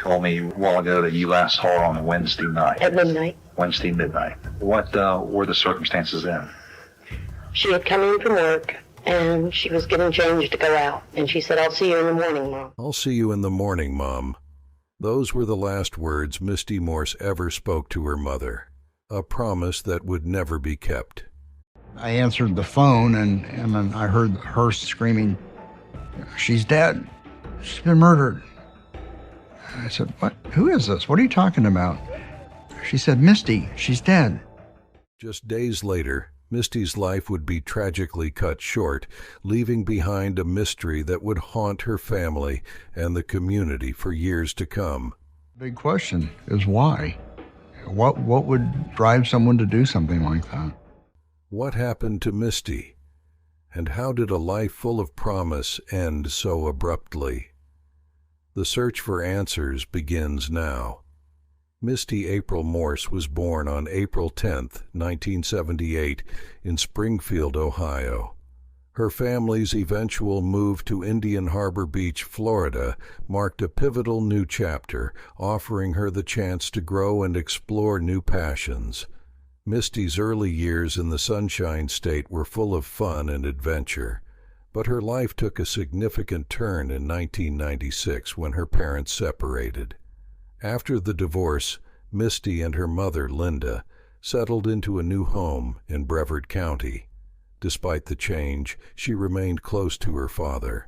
told me a while ago that you last saw her on a Wednesday night. At midnight. Wednesday midnight. What were the circumstances then? She had come in from work, and she was getting changed to go out. And she said, "I'll see you in the morning, Mom." "I'll see you in the morning, Mom." Those were the last words Misty Morse ever spoke to her mother, a promise that would never be kept. I answered the phone, and then I heard her screaming, "She's dead. She's been murdered." I said, "What? Who is this? What are you talking about?" She said, "Misty, she's dead." Just days later, Misty's life would be tragically cut short, leaving behind a mystery that would haunt her family and the community for years to come. Big question is why? What would drive someone to do something like that? What happened to Misty? And how did a life full of promise end so abruptly? The search for answers begins now. Misty April Morse was born on April 10, 1978, in Springfield, Ohio. Her family's eventual move to Indian Harbor Beach, Florida, marked a pivotal new chapter, offering her the chance to grow and explore new passions. Misty's early years in the Sunshine State were full of fun and adventure, but her life took a significant turn in 1996 when her parents separated. After the divorce, Misty and her mother, Linda, settled into a new home in Brevard County. Despite the change, she remained close to her father.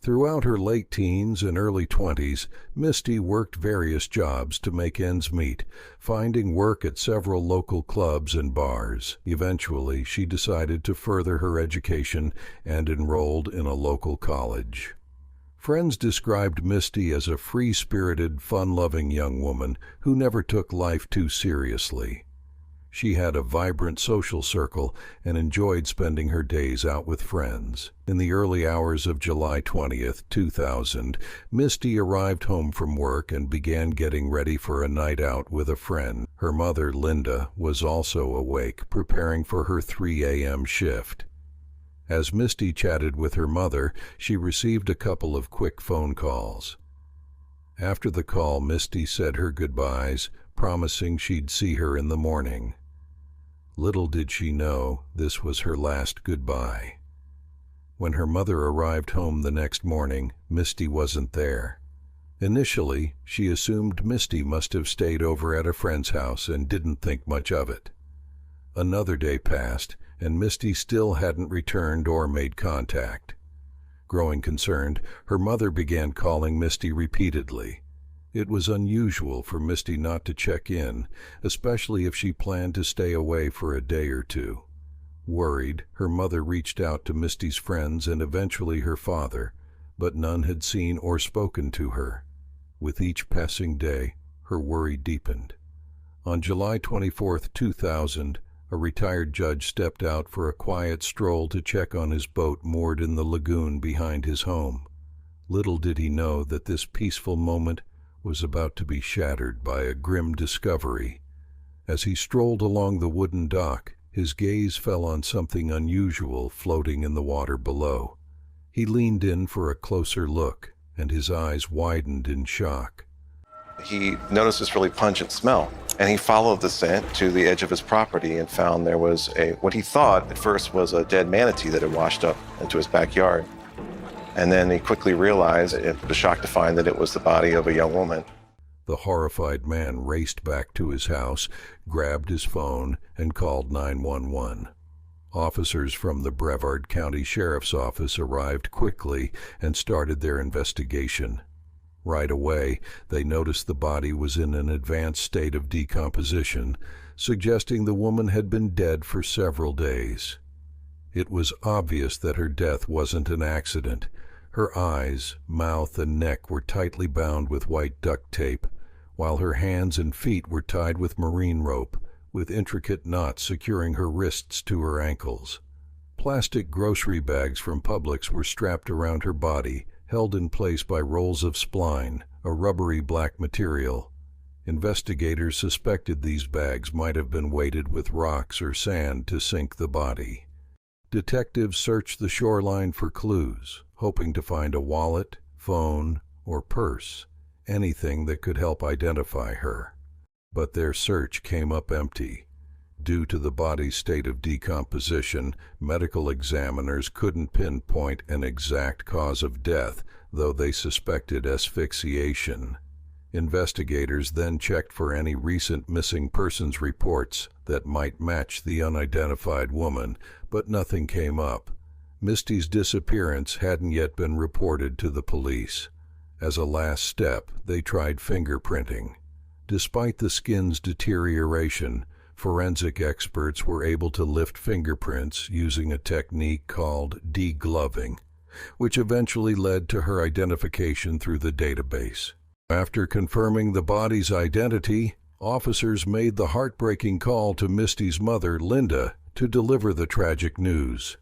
Throughout her late teens and early 20s, Misty worked various jobs to make ends meet, finding work at several local clubs and bars. Eventually, she decided to further her education and enrolled in a local college. Friends described Misty as a free-spirited, fun-loving young woman who never took life too seriously. She had a vibrant social circle and enjoyed spending her days out with friends. In the early hours of July 20th, 2000, Misty arrived home from work and began getting ready for a night out with a friend. Her mother, Linda, was also awake, preparing for her 3 a.m. shift. As Misty chatted with her mother, she received a couple of quick phone calls. After the call, Misty said her goodbyes, promising she'd see her in the morning. Little did she know this was her last goodbye. When her mother arrived home the next morning, Misty wasn't there. Initially, she assumed Misty must have stayed over at a friend's house and didn't think much of it. Another day passed, and Misty still hadn't returned or made contact. Growing concerned, her mother began calling Misty repeatedly. It was unusual for Misty not to check in, especially if she planned to stay away for a day or two. Worried, her mother reached out to Misty's friends and eventually her father, but none had seen or spoken to her. With each passing day, her worry deepened. On July 24, 2000, a retired judge stepped out for a quiet stroll to check on his boat moored in the lagoon behind his home. Little did he know that this peaceful moment was about to be shattered by a grim discovery. As he strolled along the wooden dock, his gaze fell on something unusual floating in the water below. He leaned in for a closer look, and his eyes widened in shock. He noticed this really pungent smell, and he followed the scent to the edge of his property and found there was what he thought at first was a dead manatee that had washed up into his backyard. And then he quickly realized, it was shocked to find that it was the body of a young woman. The horrified man raced back to his house, grabbed his phone, and called 911. Officers from the Brevard County Sheriff's Office arrived quickly and started their investigation. Right away, they noticed the body was in an advanced state of decomposition, suggesting the woman had been dead for several days. It was obvious that her death wasn't an accident. Her eyes, mouth, and neck were tightly bound with white duct tape, while her hands and feet were tied with marine rope, with intricate knots securing her wrists to her ankles. Plastic grocery bags from Publix were strapped around her body, held in place by rolls of spline, a rubbery black material. Investigators suspected these bags might have been weighted with rocks or sand to sink the body. Detectives searched the shoreline for clues, hoping to find a wallet, phone, or purse, anything that could help identify her. But their search came up empty. Due to the body's state of decomposition, medical examiners couldn't pinpoint an exact cause of death, though they suspected asphyxiation. Investigators then checked for any recent missing persons reports that might match the unidentified woman, but nothing came up. Misty's disappearance hadn't yet been reported to the police. As a last step, they tried fingerprinting. Despite the skin's deterioration, forensic experts were able to lift fingerprints using a technique called degloving, which eventually led to her identification through the database. After confirming the body's identity, officers made the heartbreaking call to Misty's mother, Linda, to deliver the tragic news.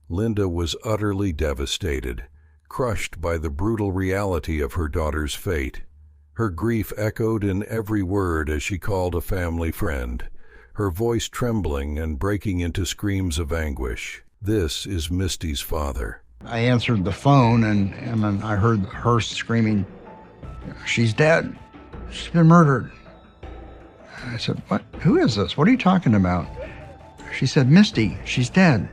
Linda was utterly devastated, crushed by the brutal reality of her daughter's fate. Her grief echoed in every word as she called a family friend, her voice trembling and breaking into screams of anguish. This is Misty's father. I answered the phone and I heard her screaming, "She's dead. She's been murdered." I said, "What? Who is this? What are you talking about?" She said, "Misty, she's dead."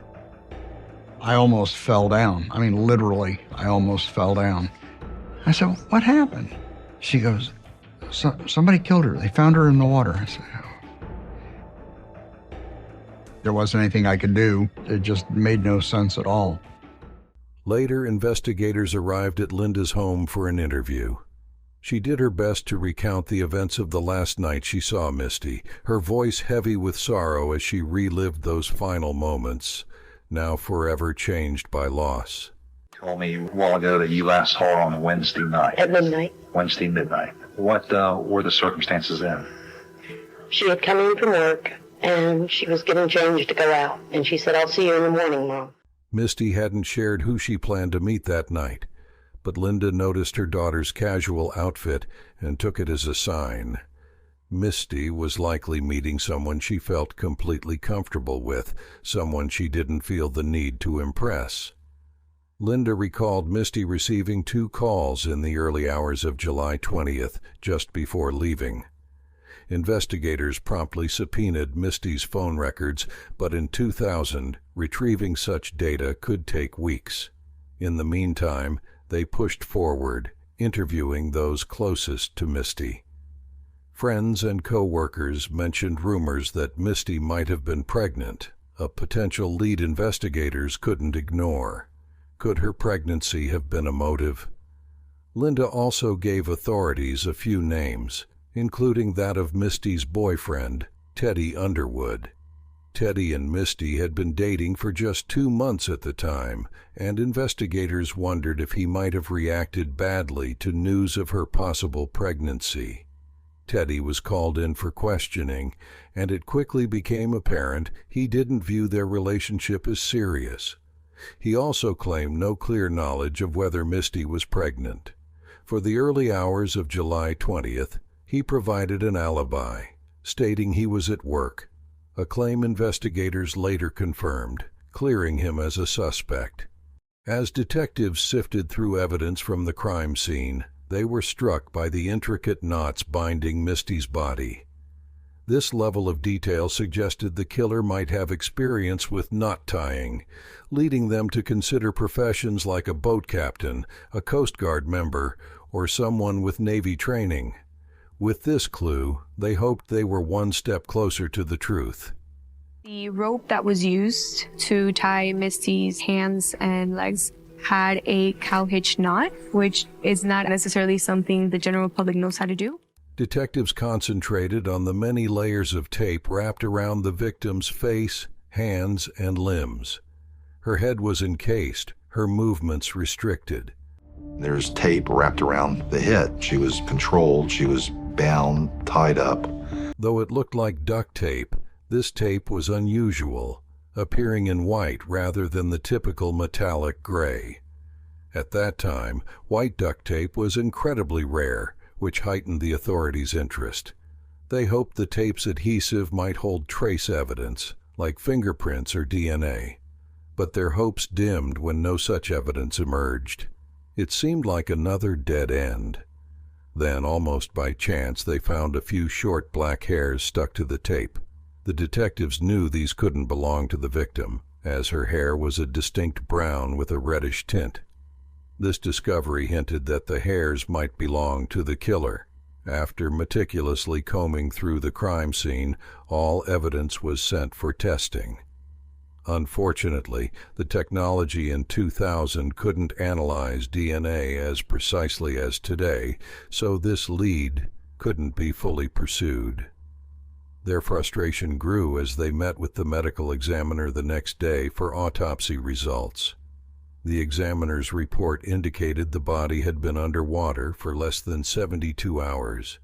I almost fell down. I mean, literally, I almost fell down. I said, "What happened?" She goes, "Somebody killed her. They found her in the water." I said, "Oh." There wasn't anything I could do. It just made no sense at all. Later, investigators arrived at Linda's home for an interview. She did her best to recount the events of the last night she saw Misty, her voice heavy with sorrow as she relived those final moments, now forever changed by loss. You told me a while ago that you last saw her on Wednesday night. At midnight. Wednesday midnight. What were the circumstances then? She had come in from work, and she was getting changed to go out. And she said, "I'll see you in the morning, Mom." Misty hadn't shared who she planned to meet that night, but Linda noticed her daughter's casual outfit and took it as a sign. Misty was likely meeting someone she felt completely comfortable with, someone she didn't feel the need to impress. Linda recalled Misty receiving 2 calls in the early hours of July 20th, just before leaving. Investigators promptly subpoenaed Misty's phone records, but in 2000, retrieving such data could take weeks. In the meantime, they pushed forward, interviewing those closest to Misty. Friends and co-workers mentioned rumors that Misty might have been pregnant, a potential lead investigators couldn't ignore. Could her pregnancy have been a motive? Linda also gave authorities a few names, including that of Misty's boyfriend, Teddy Underwood. Teddy and Misty had been dating for just 2 months at the time, and investigators wondered if he might have reacted badly to news of her possible pregnancy. Teddy was called in for questioning, and it quickly became apparent he didn't view their relationship as serious. He also claimed no clear knowledge of whether Misty was pregnant. For the early hours of July 20th, he provided an alibi, stating he was at work, a claim investigators later confirmed, clearing him as a suspect. As detectives sifted through evidence from the crime scene, they were struck by the intricate knots binding Misty's body. This level of detail suggested the killer might have experience with knot tying, leading them to consider professions like a boat captain, a Coast Guard member, or someone with Navy training. With this clue, they hoped they were one step closer to the truth. The rope that was used to tie Misty's hands and legs had a cow hitch knot, which is not necessarily something the general public knows how to do. Detectives concentrated on the many layers of tape wrapped around the victim's face, hands, and limbs. Her head was encased, her movements restricted. There's tape wrapped around the head. She was controlled, she was bound, tied up. Though it looked like duct tape, this tape was unusual, appearing in white rather than the typical metallic gray. At that time, white duct tape was incredibly rare, which heightened the authorities' interest. They hoped the tape's adhesive might hold trace evidence, like fingerprints or DNA. But their hopes dimmed when no such evidence emerged. It seemed like another dead end. Then, almost by chance, they found a few short black hairs stuck to the tape. The detectives knew these couldn't belong to the victim, as her hair was a distinct brown with a reddish tint. This discovery hinted that the hairs might belong to the killer. After meticulously combing through the crime scene, all evidence was sent for testing. Unfortunately, the technology in 2000 couldn't analyze DNA as precisely as today, so this lead couldn't be fully pursued. Their frustration grew as they met with the medical examiner the next day for autopsy results. The examiner's report indicated the body had been underwater for less than 72 hours.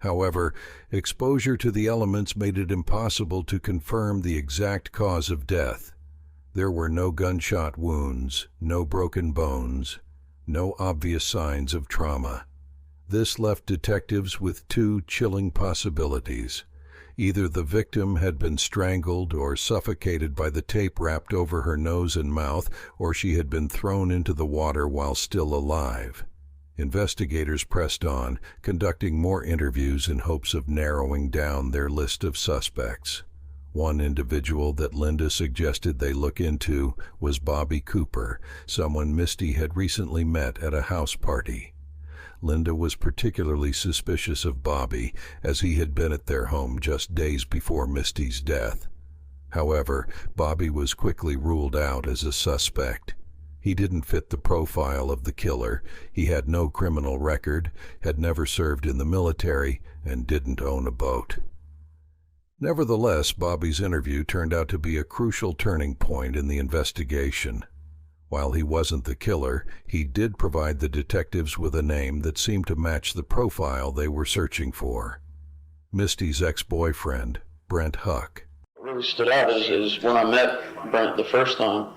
However, exposure to the elements made it impossible to confirm the exact cause of death. There were no gunshot wounds, no broken bones, no obvious signs of trauma. This left detectives with two chilling possibilities. Either the victim had been strangled or suffocated by the tape wrapped over her nose and mouth, or she had been thrown into the water while still alive. Investigators pressed on, conducting more interviews in hopes of narrowing down their list of suspects. One individual that Linda suggested they look into was Bobby Cooper, someone Misty had recently met at a house party. Linda was particularly suspicious of Bobby, as he had been at their home just days before Misty's death. However, Bobby was quickly ruled out as a suspect. He didn't fit the profile of the killer. He had no criminal record, had never served in the military, and didn't own a boat. Nevertheless, Bobby's interview turned out to be a crucial turning point in the investigation. While he wasn't the killer, he did provide the detectives with a name that seemed to match the profile they were searching for. Misty's ex-boyfriend, Brent Huck. What really stood out is when I met Brent the first time,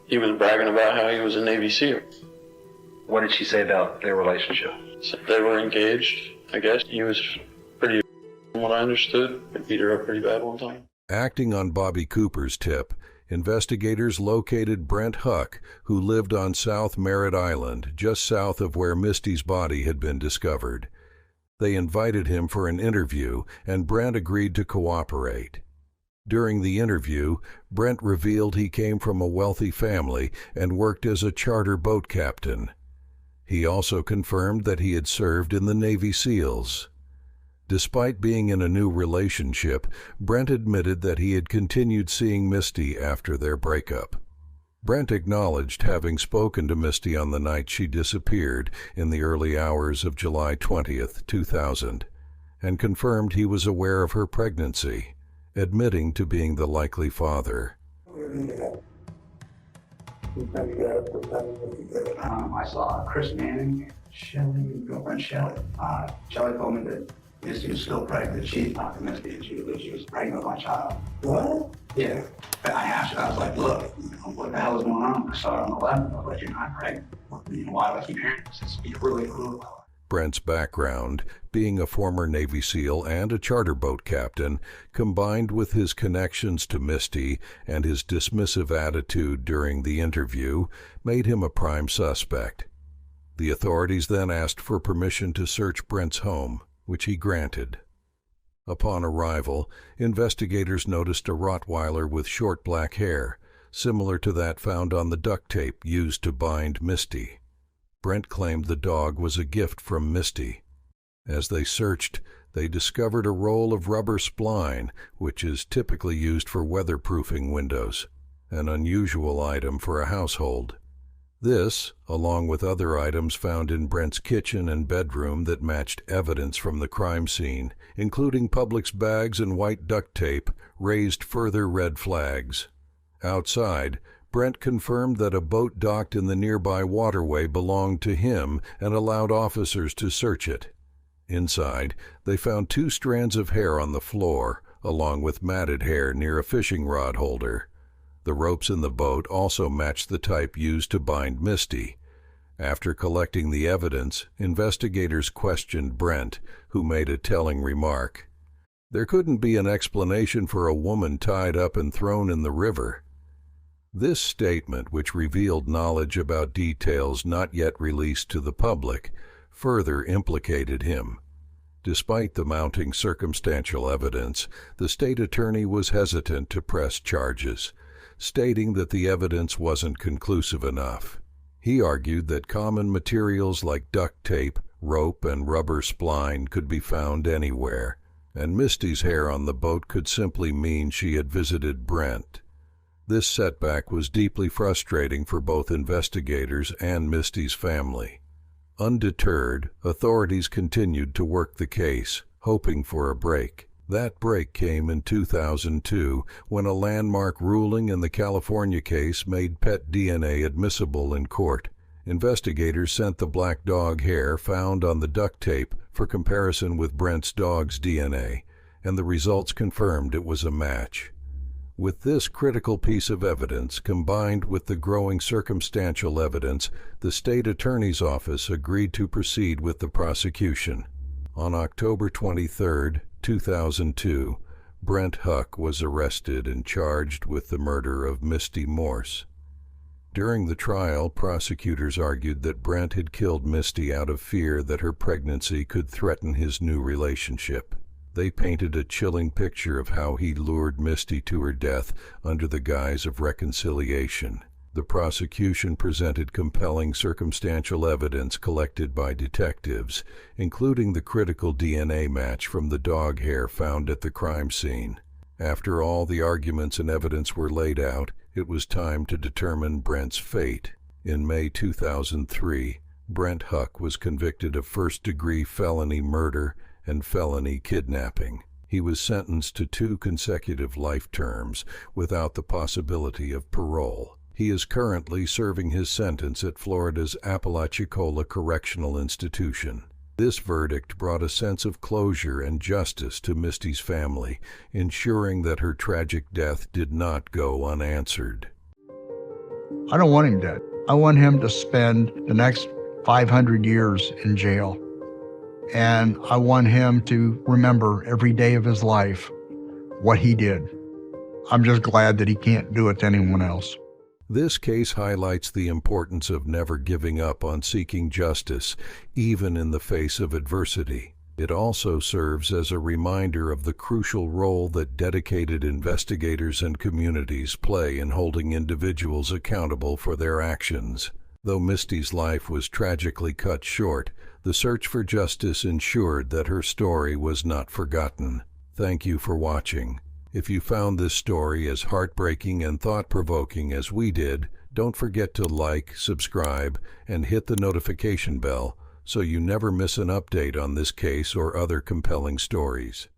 he was bragging about how he was a Navy SEAL. What did she say about their relationship? So they were engaged, I guess. He was pretty, from what I understood, he beat her up pretty bad one time. Acting on Bobby Cooper's tip, investigators located Brent Huck, who lived on South Merritt Island, just south of where Misty's body had been discovered. They invited him for an interview, and Brent agreed to cooperate. During the interview, Brent revealed he came from a wealthy family and worked as a charter boat captain. He also confirmed that he had served in the Navy SEALs. Despite being in a new relationship, Brent admitted that he had continued seeing Misty after their breakup. Brent acknowledged having spoken to Misty on the night she disappeared in the early hours of July 20th, 2000, and confirmed he was aware of her pregnancy, admitting to being the likely father. I saw Chris Manning, Shelley, girlfriend Shelley. Shelley told me that Misty was still pregnant. She's not Misty, and she was pregnant with my child. What? Yeah. And I asked her, I was like, look, what the hell is going on? I saw her on the left, I was like, you're not pregnant. Why do I keep hearing this? It's really cool. Brent's background, being a former Navy SEAL and a charter boat captain, combined with his connections to Misty and his dismissive attitude during the interview, made him a prime suspect. The authorities then asked for permission to search Brent's home, which he granted. Upon arrival, investigators noticed a Rottweiler with short black hair, similar to that found on the duct tape used to bind Misty. Brent claimed the dog was a gift from Misty. As they searched, they discovered a roll of rubber spline, which is typically used for weatherproofing windows, an unusual item for a household. This, along with other items found in Brent's kitchen and bedroom that matched evidence from the crime scene, including Publix bags and white duct tape, raised further red flags. Outside, Brent confirmed that a boat docked in the nearby waterway belonged to him and allowed officers to search it. Inside, they found 2 strands of hair on the floor, along with matted hair near a fishing rod holder. The ropes in the boat also matched the type used to bind Misty. After collecting the evidence, investigators questioned Brent, who made a telling remark. There couldn't be an explanation for a woman tied up and thrown in the river. This statement, which revealed knowledge about details not yet released to the public, further implicated him. Despite the mounting circumstantial evidence, the state attorney was hesitant to press charges, stating that the evidence wasn't conclusive enough. He argued that common materials like duct tape, rope, and rubber spline could be found anywhere, and Misty's hair on the boat could simply mean she had visited Brent. This setback was deeply frustrating for both investigators and Misty's family. Undeterred, authorities continued to work the case, hoping for a break. That break came in 2002 when a landmark ruling in the California case made pet DNA admissible in court. Investigators sent the black dog hair found on the duct tape for comparison with Brent's dog's DNA, and the results confirmed it was a match. With this critical piece of evidence, combined with the growing circumstantial evidence, the state attorney's office agreed to proceed with the prosecution. On October 23, 2002, Brent Huck was arrested and charged with the murder of Misty Morse. During the trial, prosecutors argued that Brent had killed Misty out of fear that her pregnancy could threaten his new relationship. They painted a chilling picture of how he lured Misty to her death under the guise of reconciliation. The prosecution presented compelling circumstantial evidence collected by detectives, including the critical DNA match from the dog hair found at the crime scene. After all the arguments and evidence were laid out, it was time to determine Brent's fate. In May 2003, Brent Huck was convicted of first-degree felony murder and felony kidnapping. He was sentenced to 2 consecutive life terms without the possibility of parole. He is currently serving his sentence at Florida's Apalachicola Correctional Institution. This verdict brought a sense of closure and justice to Misty's family, ensuring that her tragic death did not go unanswered. I don't want him dead. I want him to spend the next 500 years in jail. And I want him to remember every day of his life what he did. I'm just glad that he can't do it to anyone else. This case highlights the importance of never giving up on seeking justice, even in the face of adversity. It also serves as a reminder of the crucial role that dedicated investigators and communities play in holding individuals accountable for their actions. Though Misty's life was tragically cut short, the search for justice ensured that her story was not forgotten. Thank you for watching. If you found this story as heartbreaking and thought-provoking as we did, don't forget to like, subscribe, and hit the notification bell so you never miss an update on this case or other compelling stories.